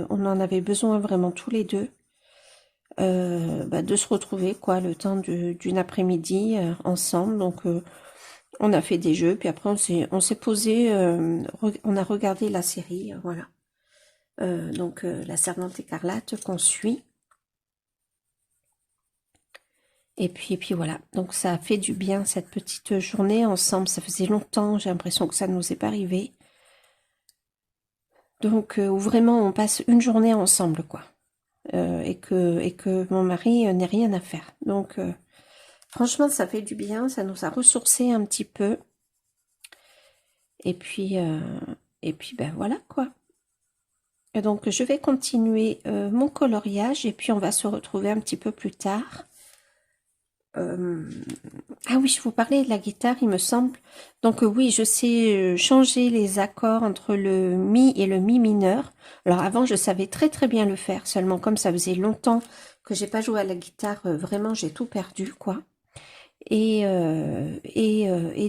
[SPEAKER 1] on en avait besoin vraiment tous les deux bah, de se retrouver, quoi, le temps d'une après-midi ensemble. Donc on a fait des jeux, puis après on s'est posé, on a regardé la série, voilà. Donc La Servante écarlate qu'on suit. Et puis voilà, donc ça a fait du bien cette petite journée ensemble, ça faisait longtemps, j'ai l'impression que ça ne nous est pas arrivé. Donc où vraiment on passe une journée ensemble quoi, et que mon mari n'ait rien à faire. Donc franchement ça fait du bien, ça nous a ressourcés un petit peu. Et puis ben voilà quoi. Et donc je vais continuer mon coloriage et puis on va se retrouver un petit peu plus tard. Ah oui, je vous parlais de la guitare, il me semble. Donc oui, je sais changer les accords entre le mi et le mi mineur. Alors avant, je savais très très bien le faire. Seulement comme ça faisait longtemps que j'ai pas joué à la guitare, vraiment j'ai tout perdu quoi. Et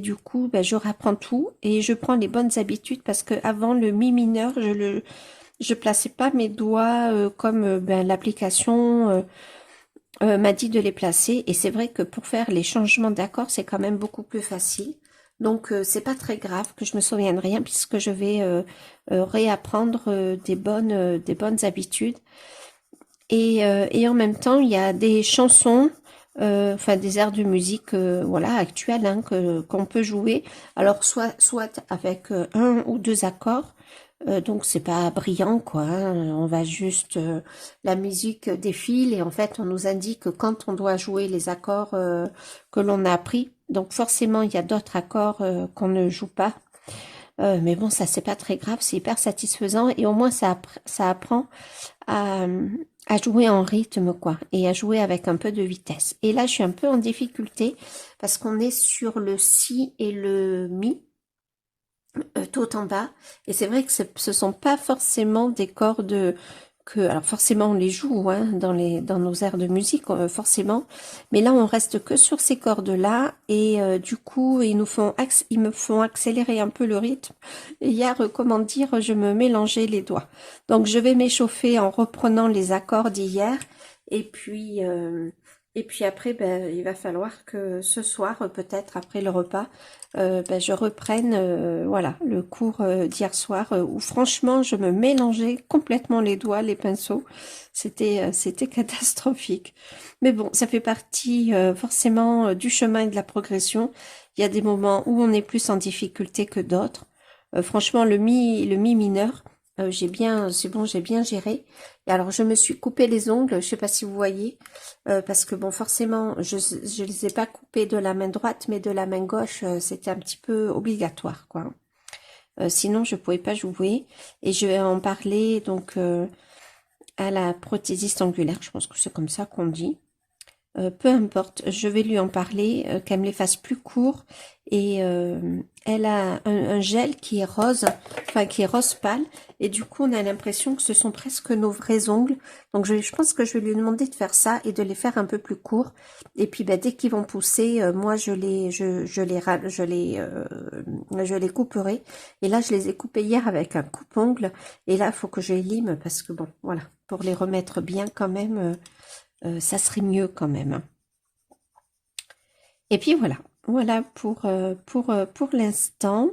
[SPEAKER 1] du coup, ben, je rapprends tout et je prends les bonnes habitudes parce que avant le mi mineur, je plaçais pas mes doigts comme ben, l'application. M'a dit de les placer et c'est vrai que pour faire les changements d'accords c'est quand même beaucoup plus facile, donc c'est pas très grave que je me souvienne rien puisque je vais réapprendre des bonnes habitudes et en même temps il y a des chansons enfin des airs de musique voilà actuels hein, qu'on peut jouer, alors soit avec un ou deux accords. Donc c'est pas brillant quoi, hein. On va juste la musique défile et en fait on nous indique quand on doit jouer les accords que l'on a appris. Donc forcément il y a d'autres accords qu'on ne joue pas. Mais bon ça c'est pas très grave, c'est hyper satisfaisant et au moins ça apprend à, à jouer en rythme quoi et à jouer avec un peu de vitesse. Et là je suis un peu en difficulté parce qu'on est sur le si et le mi. Tout en bas. Et c'est vrai que ce sont pas forcément des cordes que, alors forcément on les joue hein, dans nos airs de musique, forcément. Mais là on reste que sur ces cordes-là et du coup ils me font accélérer un peu le rythme. Et hier, comment dire, je me mélangeais les doigts. Donc je vais m'échauffer en reprenant les accords d'hier. Et puis Et puis après, ben, il va falloir que ce soir, peut-être après le repas, ben, je reprenne voilà, le cours d'hier soir où franchement, je me mélangeais complètement les doigts, les pinceaux. C'était catastrophique. Mais bon, ça fait partie forcément du chemin et de la progression. Il y a des moments où on est plus en difficulté que d'autres. Franchement, le mi mineur, c'est bon, j'ai bien géré. Et alors, je me suis coupé les ongles, je sais pas si vous voyez. Parce que bon, forcément, je les ai pas coupés de la main droite, mais de la main gauche, c'était un petit peu obligatoire, quoi. Sinon, je pouvais pas jouer. Et je vais en parler donc à la prothésiste angulaire. Je pense que c'est comme ça qu'on dit. Peu importe, je vais lui en parler, qu'elle me les fasse plus courts. Et elle a un gel qui est rose, enfin qui est rose pâle. Et du coup, on a l'impression que ce sont presque nos vrais ongles. Donc, je pense que je vais lui demander de faire ça et de les faire un peu plus courts. Et puis, bah, dès qu'ils vont pousser, moi, je les couperai. Et là, je les ai coupés hier avec un coupe-ongle. Et là, il faut que je les lime parce que bon, voilà, pour les remettre bien quand même. Ça serait mieux quand même. Et puis voilà, voilà pour l'instant.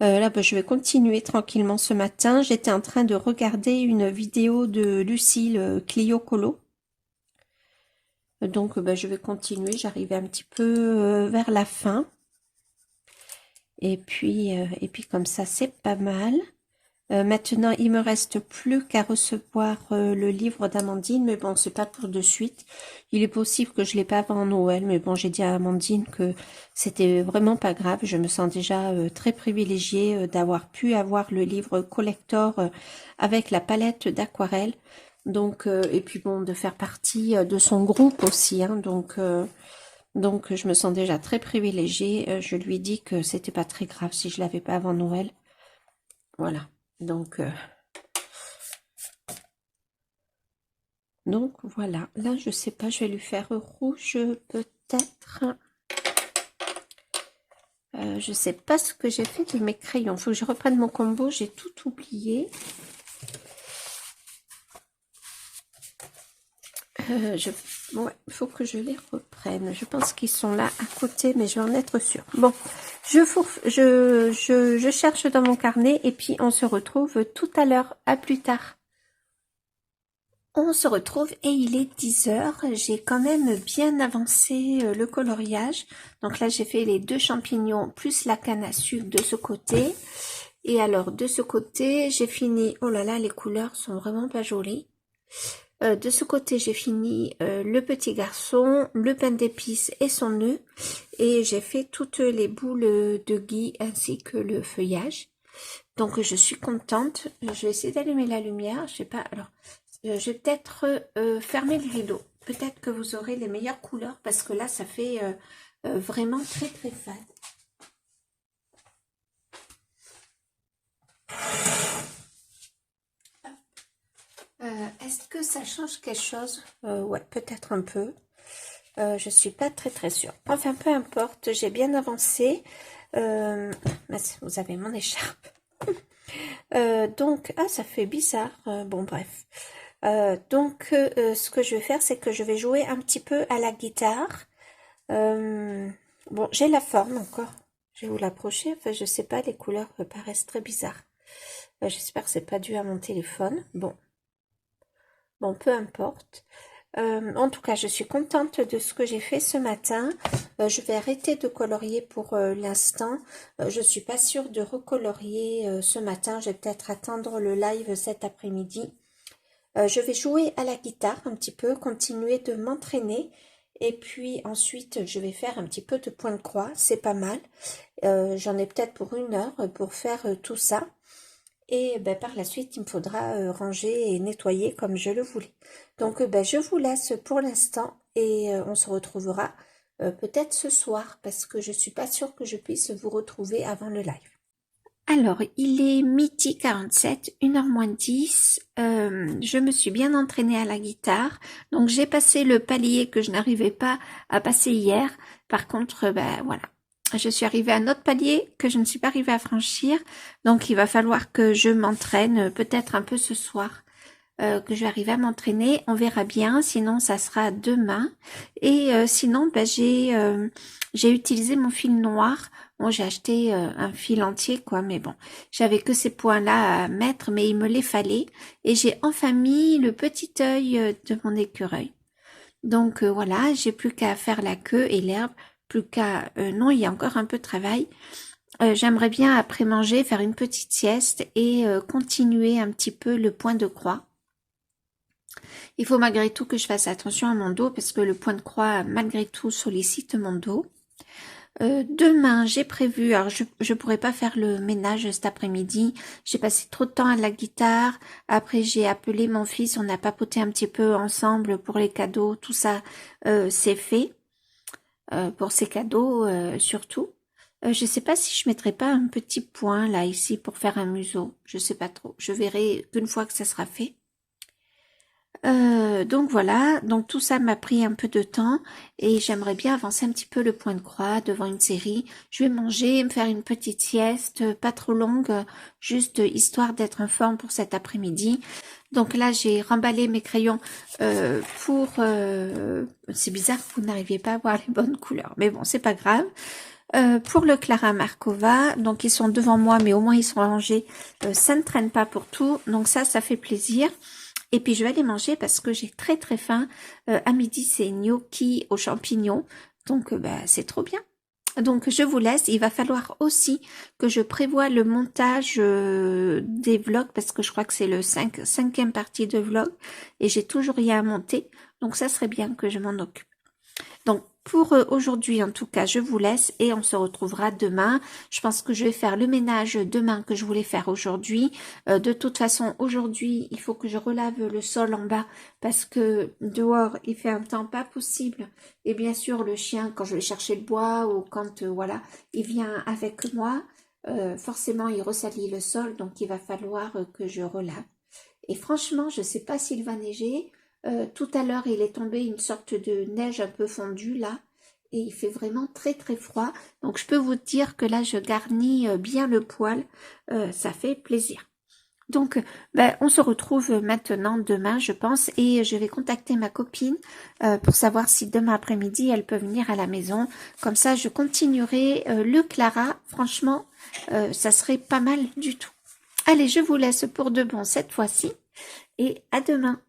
[SPEAKER 1] Là, bah, je vais continuer tranquillement ce matin. J'étais en train de regarder une vidéo de Lucille Clio Colo. Donc, bah, je vais continuer. J'arrivais un petit peu vers la fin. Et puis comme ça, c'est pas mal. Maintenant, il me reste plus qu'à recevoir le livre d'Amandine, mais bon, c'est pas pour de suite. Il est possible que je l'ai pas avant Noël, mais bon, j'ai dit à Amandine que c'était vraiment pas grave. Je me sens déjà très privilégiée d'avoir pu avoir le livre collector avec la palette d'aquarelle. Donc, et puis bon, de faire partie de son groupe aussi, hein, donc je me sens déjà très privilégiée. Je lui ai dit que c'était pas très grave si je l'avais pas avant Noël. Voilà. Donc voilà, là je sais pas, je vais lui faire rouge peut-être. Je sais pas ce que j'ai fait de mes crayons. Faut que je reprenne mon combo, j'ai tout oublié. Ouais, faut que je les reprenne. Je pense qu'ils sont là à côté, mais je vais en être sûre. Bon, je cherche dans mon carnet et puis on se retrouve tout à l'heure. À plus tard. On se retrouve et il est 10 heures. J'ai quand même bien avancé le coloriage. Donc là, j'ai fait les 2 champignons plus la canne à sucre de ce côté. Et alors, de ce côté, j'ai fini... Oh là là, les couleurs sont vraiment pas jolies. De ce côté, j'ai fini le petit garçon, le pain d'épices et son nœud. Et j'ai fait toutes les boules de gui ainsi que le feuillage. Donc, je suis contente. Je vais essayer d'allumer la lumière. Je sais pas... Alors, je vais peut-être fermer le rideau. Peut-être que vous aurez les meilleures couleurs parce que là, ça fait vraiment très très fade. Est-ce que ça change quelque chose? Ouais, peut-être un peu. Je suis pas très très sûre. Enfin, peu importe, j'ai bien avancé. Vous avez mon écharpe. Donc, ça fait bizarre. Bon, bref. Ce que je vais faire, c'est que je vais jouer un petit peu à la guitare. Bon, j'ai la forme encore. Je vais vous l'approcher. Enfin, je sais pas, les couleurs paraissent très bizarres. J'espère que c'est pas dû à mon téléphone. Bon, peu importe. En tout cas, je suis contente de ce que j'ai fait ce matin. Je vais arrêter de colorier pour l'instant. Je suis pas sûre de recolorier ce matin. Je vais peut-être attendre le live cet après-midi. Je vais jouer à la guitare un petit peu, continuer de m'entraîner. Et puis ensuite, je vais faire un petit peu de point de croix. C'est pas mal. J'en ai peut-être pour 1 heure pour faire tout ça. Et ben, par la suite, il me faudra ranger et nettoyer comme je le voulais. Donc, ben, je vous laisse pour l'instant et on se retrouvera peut-être ce soir parce que je suis pas sûre que je puisse vous retrouver avant le live. Alors, il est midi 47, 1h moins 10. Je me suis bien entraînée à la guitare. Donc, j'ai passé le palier que je n'arrivais pas à passer hier. Par contre, ben voilà. Je suis arrivée à un autre palier que je ne suis pas arrivée à franchir. Donc, il va falloir que je m'entraîne peut-être un peu ce soir. que je vais arriver à m'entraîner. On verra bien, sinon ça sera demain. Et sinon, ben, j'ai utilisé mon fil noir. Bon, j'ai acheté un fil entier, quoi, mais bon, j'avais que ces points-là à mettre, mais il me les fallait. Et j'ai enfin mis le petit œil de mon écureuil. Donc voilà, j'ai plus qu'à faire la queue et l'herbe, plus qu'à... non, il y a encore un peu de travail. J'aimerais bien après manger faire une petite sieste et continuer un petit peu le point de croix. Il faut malgré tout que je fasse attention à mon dos parce que le point de croix malgré tout sollicite mon dos. Demain, j'ai prévu, alors je pourrais pas faire le ménage cet après-midi. J'ai passé trop de temps à la guitare. Après, j'ai appelé mon fils, on a papoté un petit peu ensemble pour les cadeaux. Tout ça, c'est fait pour ces cadeaux surtout. Je sais pas si je mettrai pas un petit point là ici pour faire un museau. Je sais pas trop. Je verrai qu'une fois que ça sera fait. Donc voilà, donc tout ça m'a pris un peu de temps et j'aimerais bien avancer un petit peu le point de croix devant une série. Je vais manger, me faire une petite sieste, pas trop longue, juste histoire d'être en forme pour cet après-midi. Donc là, j'ai remballé mes crayons pour... c'est bizarre que vous n'arriviez pas à voir les bonnes couleurs, mais bon, c'est pas grave. Pour le Clara Markova, donc ils sont devant moi, mais au moins ils sont rangés. Ça ne traîne pas pour tout, donc ça fait plaisir. Et puis je vais aller manger parce que j'ai très très faim. À midi, c'est gnocchi aux champignons. Donc bah, c'est trop bien. Donc je vous laisse. Il va falloir aussi que je prévoie le montage des vlogs parce que je crois que c'est le cinquième partie de vlog. Et j'ai toujours rien à monter. Donc ça serait bien que je m'en occupe. Donc pour aujourd'hui en tout cas je vous laisse et on se retrouvera demain. Je pense que je vais faire le ménage demain que je voulais faire aujourd'hui. De toute façon aujourd'hui il faut que je relave le sol en bas parce que dehors il fait un temps pas possible. Et bien sûr le chien quand je vais chercher le bois ou quand voilà il vient avec moi, forcément il ressalit le sol donc il va falloir que je relave. Et franchement je sais pas s'il va neiger. Tout à l'heure, il est tombé une sorte de neige un peu fondue là, et il fait vraiment très très froid. Donc je peux vous dire que là, je garnis bien le poêle, ça fait plaisir. Donc, ben, on se retrouve maintenant demain, je pense, et je vais contacter ma copine pour savoir si demain après-midi, elle peut venir à la maison. Comme ça, je continuerai le Clara. Franchement, ça serait pas mal du tout. Allez, je vous laisse pour de bon cette fois-ci, et à demain.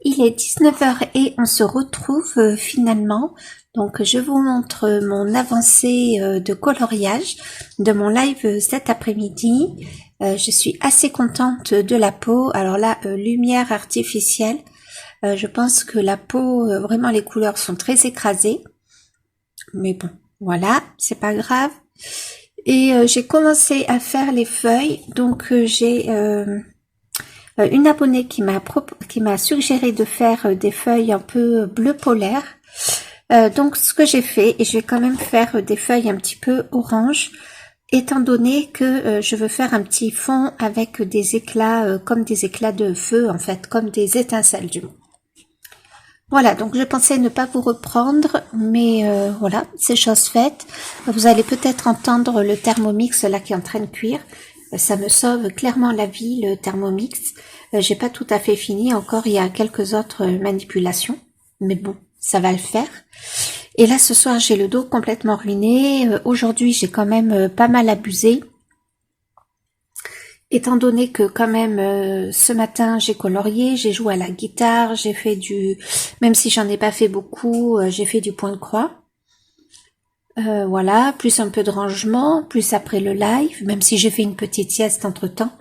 [SPEAKER 1] Il est 19h et on se retrouve finalement. Donc je vous montre mon avancée de coloriage de mon live cet après-midi. Je suis assez contente de la peau. Alors là, lumière artificielle. Je pense que la peau, vraiment les couleurs sont très écrasées. Mais bon, voilà, c'est pas grave. Et j'ai commencé à faire les feuilles. Donc j'ai... une abonnée qui m'a suggéré de faire des feuilles un peu bleu polaire. Donc ce que j'ai fait, et je vais quand même faire des feuilles un petit peu orange, étant donné que je veux faire un petit fond avec des éclats, comme des éclats de feu en fait, comme des étincelles du moins. Voilà, donc je pensais ne pas vous reprendre, mais voilà, c'est chose faite. Vous allez peut-être entendre le Thermomix là qui est en train de cuire. Ça me sauve clairement la vie, le Thermomix. J'ai pas tout à fait fini encore, il y a quelques autres manipulations, mais bon, ça va le faire. Et là, ce soir, j'ai le dos complètement ruiné. Aujourd'hui, j'ai quand même pas mal abusé. Étant donné que quand même, ce matin, j'ai colorié, j'ai joué à la guitare, j'ai fait même si j'en ai pas fait beaucoup, j'ai fait du point de croix. Voilà, plus un peu de rangement, plus après le live, même si j'ai fait une petite sieste entre-temps.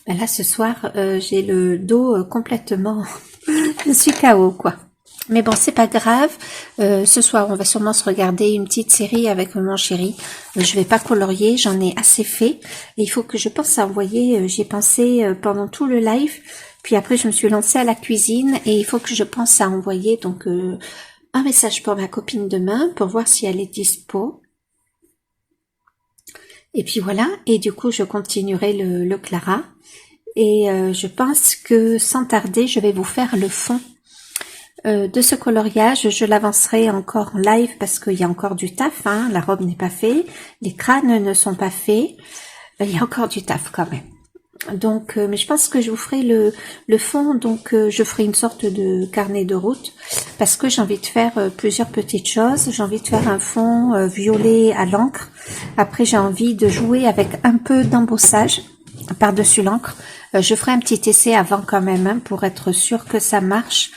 [SPEAKER 1] Ben là, ce soir, j'ai le dos complètement... je suis KO, quoi. Mais bon, c'est pas grave. Ce soir, on va sûrement se regarder une petite série avec mon chéri. Je vais pas colorier, j'en ai assez fait. Et il faut que je pense à envoyer, j'ai pensé pendant tout le live. Puis après, je me suis lancée à la cuisine et il faut que je pense à envoyer donc... un message pour ma copine demain pour voir si elle est dispo. Et puis voilà, et du coup je continuerai le Clara. Et je pense que sans tarder, je vais vous faire le fond de ce coloriage. Je l'avancerai encore en live parce qu'il y a encore du taf, hein. La robe n'est pas faite, les crânes ne sont pas faits. Il y a encore du taf quand même. Donc, mais je pense que je vous ferai le fond, donc je ferai une sorte de carnet de route parce que j'ai envie de faire plusieurs petites choses. J'ai envie de faire un fond violet à l'encre. Après, j'ai envie de jouer avec un peu d'embossage par-dessus l'encre. Je ferai un petit essai avant quand même hein, pour être sûr que ça marche.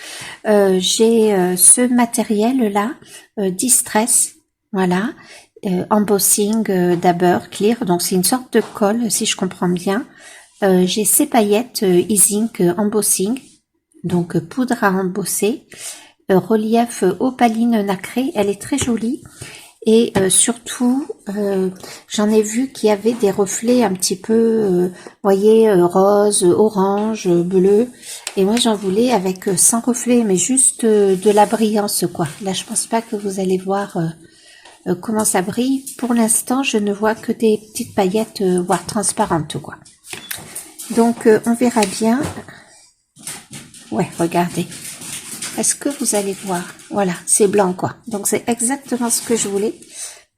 [SPEAKER 1] J'ai ce matériel-là, Distress, voilà, embossing Dabber Clear. Donc, c'est une sorte de colle, si je comprends bien. J'ai ces paillettes E-Zinc Embossing, donc poudre à embosser, relief opaline nacré, elle est très jolie et surtout j'en ai vu qu'il y avait des reflets un petit peu, voyez, rose, orange, bleu et moi j'en voulais avec sans reflet mais juste de la brillance quoi. Là je pense pas que vous allez voir comment ça brille. Pour l'instant je ne vois que des petites paillettes voire transparentes quoi. Donc, on verra bien. Ouais, regardez. Est-ce que vous allez voir? Voilà, c'est blanc, quoi. Donc, c'est exactement ce que je voulais.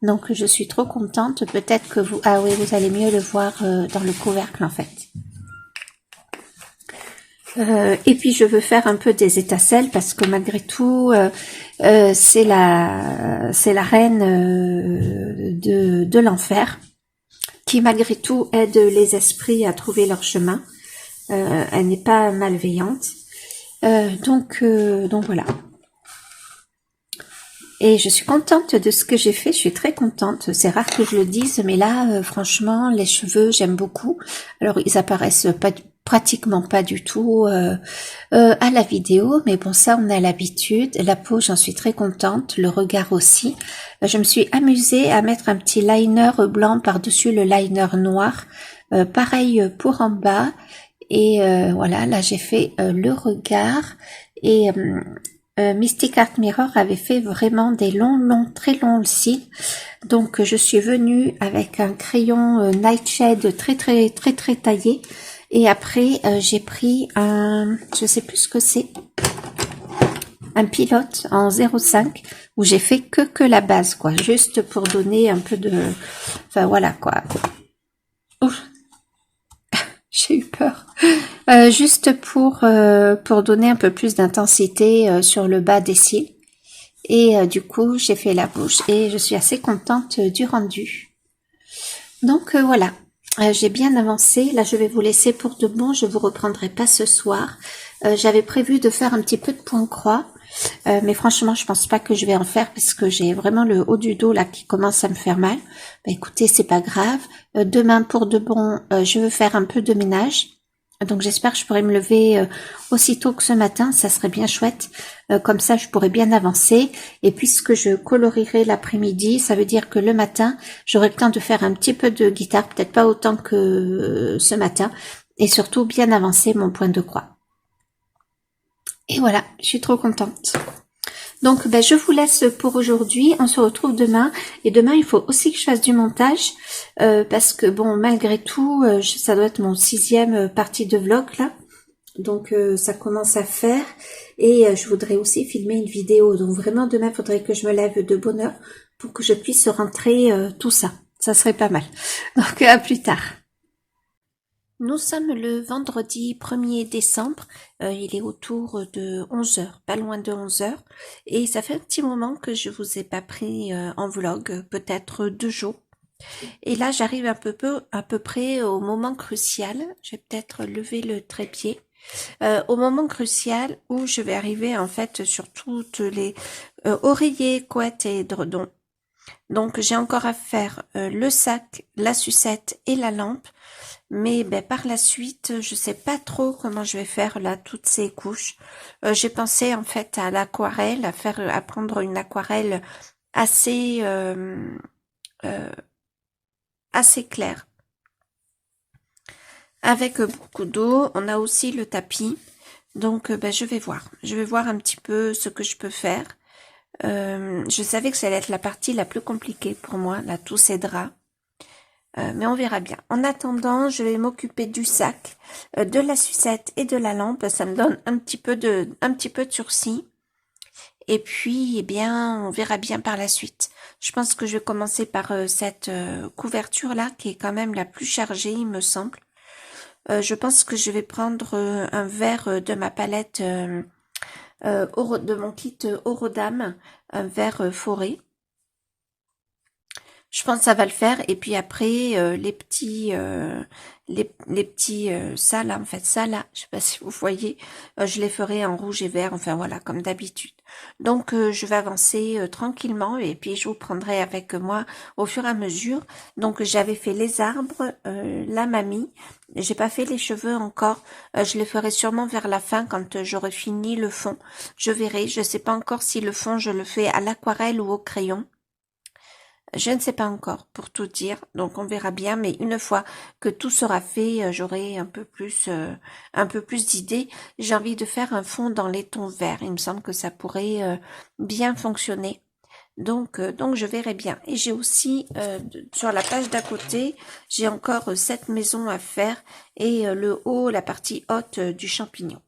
[SPEAKER 1] Donc, je suis trop contente. Peut-être que vous... Ah oui, vous allez mieux le voir dans le couvercle, en fait. Et puis, je veux faire un peu des étincelles parce que malgré tout, c'est la reine de l'enfer qui, malgré tout, aide les esprits à trouver leur chemin. Elle n'est pas malveillante. Donc voilà. Et je suis contente de ce que j'ai fait. Je suis très contente. C'est rare que je le dise, mais là, franchement, les cheveux, j'aime beaucoup. Alors, ils apparaissent pratiquement pas du tout à la vidéo, mais bon, ça, on a l'habitude. La peau, j'en suis très contente. Le regard aussi. Je me suis amusée à mettre un petit liner blanc par-dessus le liner noir. Pareil pour en bas. Et voilà, là j'ai fait le regard et Mystic Art Mirror avait fait vraiment des longs, très longs cils. Donc je suis venue avec un crayon Nightshade très taillé. Et après j'ai pris un, je sais plus ce que c'est, un pilote en 0,5 où j'ai fait que la base quoi, juste pour donner un peu de, enfin voilà quoi. Ouf. J'ai eu peur. Juste pour donner un peu plus d'intensité sur le bas des cils. Et du coup, j'ai fait la bouche et je suis assez contente du rendu. Donc voilà, j'ai bien avancé. Là, je vais vous laisser pour de bon. Je vous reprendrai pas ce soir. J'avais prévu de faire un petit peu de point croix. Mais franchement, je pense pas que je vais en faire parce que j'ai vraiment le haut du dos là qui commence à me faire mal. Bah, écoutez, c'est pas grave. Demain, pour de bon, je veux faire un peu de ménage. Donc j'espère que je pourrai me lever aussitôt que ce matin, ça serait bien chouette. Comme ça, je pourrais bien avancer. Et puisque je colorierai l'après-midi, ça veut dire que le matin, j'aurai le temps de faire un petit peu de guitare, peut-être pas autant que ce matin. Et surtout, bien avancer mon point de croix. Et voilà, je suis trop contente. Donc, ben, je vous laisse pour aujourd'hui. On se retrouve demain. Et demain, il faut aussi que je fasse du montage. Parce que, bon, malgré tout, ça doit être mon 6e partie de vlog, là. Donc, ça commence à faire. Et je voudrais aussi filmer une vidéo. Donc, vraiment, demain, il faudrait que je me lève de bonne heure pour que je puisse rentrer tout ça. Ça serait pas mal. Donc, à plus tard. Nous sommes le vendredi 1er décembre, il est autour de 11 heures, pas loin de 11 heures, et ça fait un petit moment que je vous ai pas pris en vlog, peut-être 2 jours. Et là j'arrive à peu près au moment crucial, je vais peut-être lever le trépied, au moment crucial où je vais arriver en fait sur toutes les oreillers, couettes et édredons. Donc j'ai encore à faire le sac, la sucette et la lampe. Mais ben, par la suite, je sais pas trop comment je vais faire là toutes ces couches. J'ai pensé en fait à l'aquarelle, à prendre une aquarelle assez assez claire, avec beaucoup d'eau. On a aussi le tapis, donc ben, je vais voir un petit peu ce que je peux faire. Je savais que ça allait être la partie la plus compliquée pour moi, là tous ces draps. Mais on verra bien. En attendant, je vais m'occuper du sac, de la sucette et de la lampe. Ça me donne un petit peu de sursis. Et puis, eh bien, on verra bien par la suite. Je pense que je vais commencer par cette couverture-là, qui est quand même la plus chargée, il me semble. Je pense que je vais prendre un vert de ma palette de mon kit Aurodame, un vert forêt. Je pense que ça va le faire. Et puis après, les petits, ça là, en fait, ça là, je sais pas si vous voyez, je les ferai en rouge et vert, enfin voilà, comme d'habitude. Donc, je vais avancer tranquillement et puis je vous prendrai avec moi au fur et à mesure. Donc, j'avais fait les arbres, la mamie. J'ai pas fait les cheveux encore. Je les ferai sûrement vers la fin quand j'aurai fini le fond. Je verrai. Je sais pas encore si le fond je le fais à l'aquarelle ou au crayon. Je ne sais pas encore, pour tout dire, donc on verra bien, mais une fois que tout sera fait, j'aurai un peu plus d'idées. J'ai envie de faire un fond dans les tons verts, il me semble que ça pourrait bien fonctionner. Donc je verrai bien. Et j'ai aussi, sur la page d'à côté, j'ai encore 7 maisons à faire et le haut, la partie haute du champignon.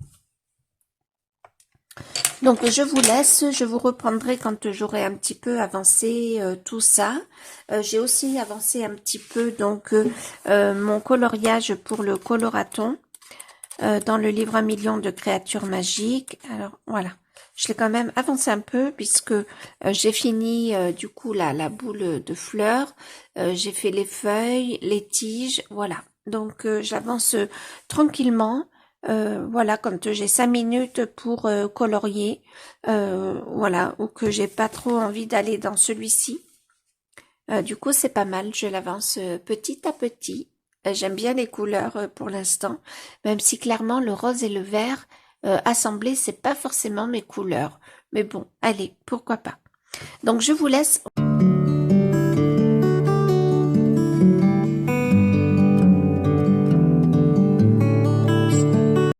[SPEAKER 1] Donc je vous laisse, je vous reprendrai quand j'aurai un petit peu avancé tout ça. J'ai aussi avancé un petit peu donc mon coloriage pour le coloraton dans le livre 1 million de créatures magiques. Alors voilà, je l'ai quand même avancé un peu puisque j'ai fini du coup la boule de fleurs, j'ai fait les feuilles, les tiges, voilà. Donc j'avance tranquillement. Voilà, quand j'ai 5 minutes pour colorier, voilà, ou que j'ai pas trop envie d'aller dans celui-ci. Du coup, c'est pas mal, je l'avance petit à petit. J'aime bien les couleurs pour l'instant, même si clairement le rose et le vert assemblés, c'est pas forcément mes couleurs. Mais bon, allez, pourquoi pas. Donc je vous laisse.